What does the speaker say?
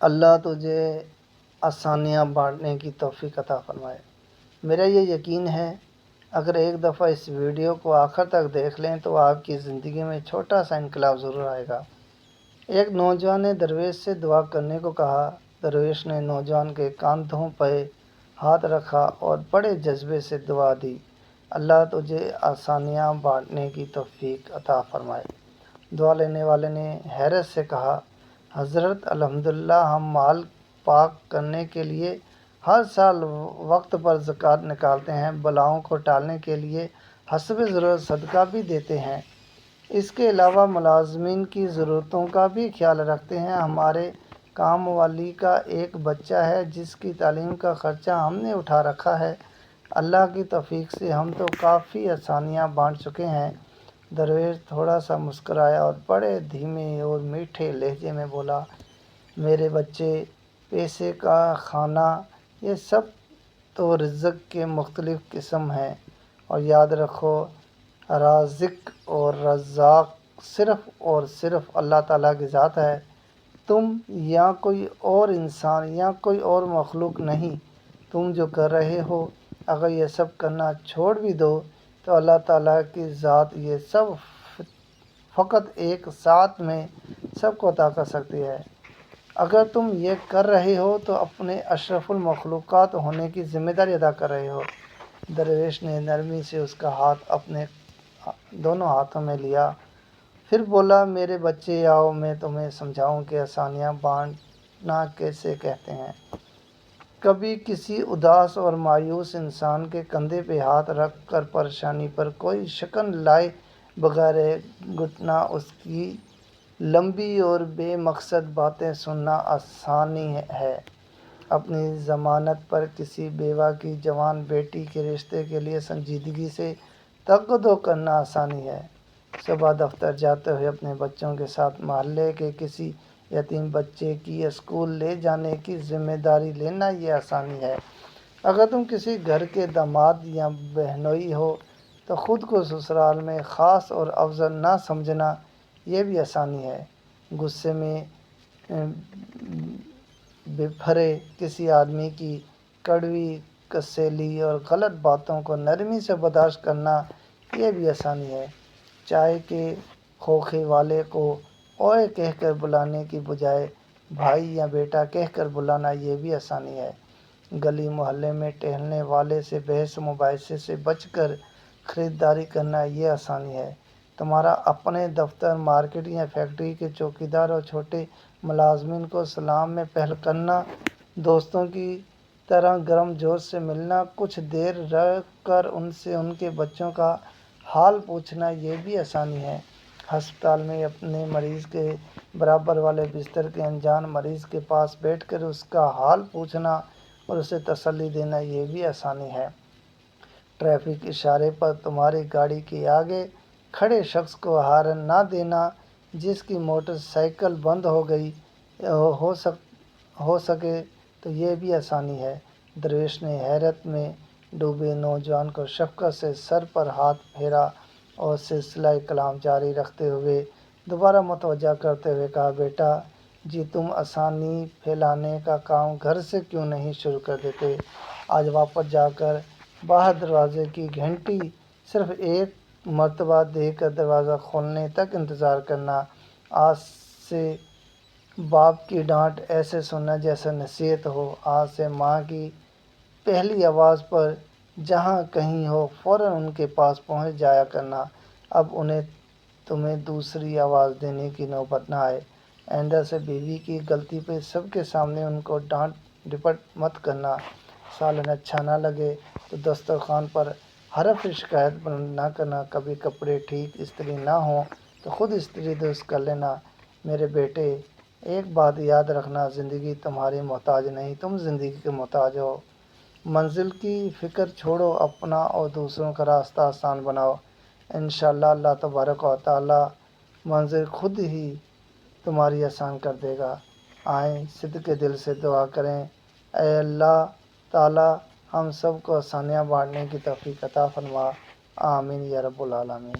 اللہ تجھے آسانیاں بانٹنے کی توفیق عطا فرمائے۔ میرا یہ یقین ہے اگر ایک دفعہ اس ویڈیو کو آخر تک دیکھ لیں تو آپ کی زندگی میں چھوٹا سا انقلاب ضرور آئے گا۔ ایک نوجوان نے درویش سے دعا کرنے کو کہا۔ درویش نے نوجوان کے کاندھوں پہ ہاتھ رکھا اور بڑے جذبے سے دعا دی، اللہ تجھے آسانیاں بانٹنے کی توفیق عطا فرمائے۔ دعا لینے والے نے حیرت سے کہا، حضرت الحمدللہ، ہم مال پاک کرنے کے لیے ہر سال وقت پر زکوٰۃ نکالتے ہیں، بلاؤں کو ٹالنے کے لیے حسب ضرورت صدقہ بھی دیتے ہیں، اس کے علاوہ ملازمین کی ضرورتوں کا بھی خیال رکھتے ہیں۔ ہمارے کام والی کا ایک بچہ ہے جس کی تعلیم کا خرچہ ہم نے اٹھا رکھا ہے، اللہ کی توفیق سے ہم تو کافی آسانیاں بانٹ چکے ہیں۔ درویش تھوڑا سا مسکرایا اور بڑے دھیمے اور میٹھے لہجے میں بولا، میرے بچے، پیسے کا کھانا، یہ سب تو رزق کے مختلف قسم ہیں، اور یاد رکھو رازق اور رزاق صرف اور صرف اللہ تعالیٰ کی ذات ہے، تم یا کوئی اور انسان یا کوئی اور مخلوق نہیں۔ تم جو کر رہے ہو، اگر یہ سب کرنا چھوڑ بھی دو تو اللہ تعالیٰ کی ذات یہ سب فقط ایک ساتھ میں سب کو عطا کر سکتی ہے۔ اگر تم یہ کر رہے ہو تو اپنے اشرف المخلوقات ہونے کی ذمہ داری ادا کر رہے ہو۔ درویش نے نرمی سے اس کا ہاتھ اپنے دونوں ہاتھوں میں لیا، پھر بولا، میرے بچے، آؤ میں تمہیں سمجھاؤں کہ آسانیاں بانٹنا کیسے کہتے ہیں۔ کبھی کسی اداس اور مایوس انسان کے کندھے پہ ہاتھ رکھ کر پریشانی پر کوئی شکن لائے بغیر ایک گھٹنا اس کی لمبی اور بے مقصد باتیں سننا آسانی ہے۔ اپنی ضمانت پر کسی بیوہ کی جوان بیٹی کے رشتے کے لیے سنجیدگی سے تقاضا کرنا آسانی ہے۔ صبح دفتر جاتے ہوئے اپنے بچوں کے ساتھ محلے کے کسی یتیم بچے کی اسکول لے جانے کی ذمہ داری لینا یہ آسانی ہے۔ اگر تم کسی گھر کے داماد یا بہنوئی ہو تو خود کو سسرال میں خاص اور افضل نہ سمجھنا یہ بھی آسانی ہے۔ غصے میں بپھرے کسی آدمی کی کڑوی کسیلی اور غلط باتوں کو نرمی سے برداشت کرنا یہ بھی آسانی ہے۔ چائے کے کھوکھے والے کو اوئے کہہ کر بلانے کی بجائے بھائی یا بیٹا کہہ کر بلانا یہ بھی آسانی ہے۔ گلی محلے میں ٹہلنے والے سے بحث و مباحثے سے بچ کر خریداری کرنا یہ آسانی ہے۔ تمہارا اپنے دفتر، مارکیٹ یا فیکٹری کے چوکیدار اور چھوٹے ملازمین کو سلام میں پہل کرنا، دوستوں کی طرح گرم جوش سے ملنا، کچھ دیر رک کر ان سے ان کے بچوں کا حال پوچھنا یہ بھی آسانی ہے۔ ہسپتال میں اپنے مریض کے برابر والے بستر کے انجان مریض کے پاس بیٹھ کر اس کا حال پوچھنا اور اسے تسلی دینا یہ بھی آسانی ہے۔ ٹریفک اشارے پر تمہاری گاڑی کے آگے کھڑے شخص کو ہارن نہ دینا، جس کی موٹر سائیکل بند ہو گئی ہو سکے تو یہ بھی آسانی ہے۔ درویش نے حیرت میں ڈوبے نوجوان کو شفقت سے سر پر ہاتھ پھیرا اور سلسلہ کلام جاری رکھتے ہوئے دوبارہ متوجہ کرتے ہوئے کہا، بیٹا جی، تم آسانی پھیلانے کا کام گھر سے کیوں نہیں شروع کر دیتے؟ آج واپس جا کر باہر دروازے کی گھنٹی صرف ایک مرتبہ دے کر دروازہ کھولنے تک انتظار کرنا، آج سے باپ کی ڈانٹ ایسے سننا جیسے نصیحت ہو، آج سے ماں کی پہلی آواز پر جہاں کہیں ہو فوراً ان کے پاس پہنچ جایا کرنا، اب تمہیں دوسری آواز دینے کی نوبت نہ آئے۔ آئندہ سے بیوی کی غلطی پہ سب کے سامنے ان کو ڈانٹ ڈپٹ مت کرنا، سالن اچھا نہ لگے تو دسترخوان پر حرف شکایت بلند نہ کرنا، کبھی کپڑے ٹھیک استری نہ ہوں تو خود استری درست کر لینا۔ میرے بیٹے، ایک بات یاد رکھنا، زندگی تمہاری محتاج نہیں، تم زندگی کے محتاج ہو۔ منزل کی فکر چھوڑو، اپنا اور دوسروں کا راستہ آسان بناؤ، انشاءاللہ اللہ تبارک و تعالیٰ منزل خود ہی تمہاری آسان کر دے گا۔ آئیں صدقے دل سے دعا کریں، اے اللہ تعالیٰ ہم سب کو آسانیاں بانٹنے کی توفیق عطا فرما، آمین یا رب العالمین۔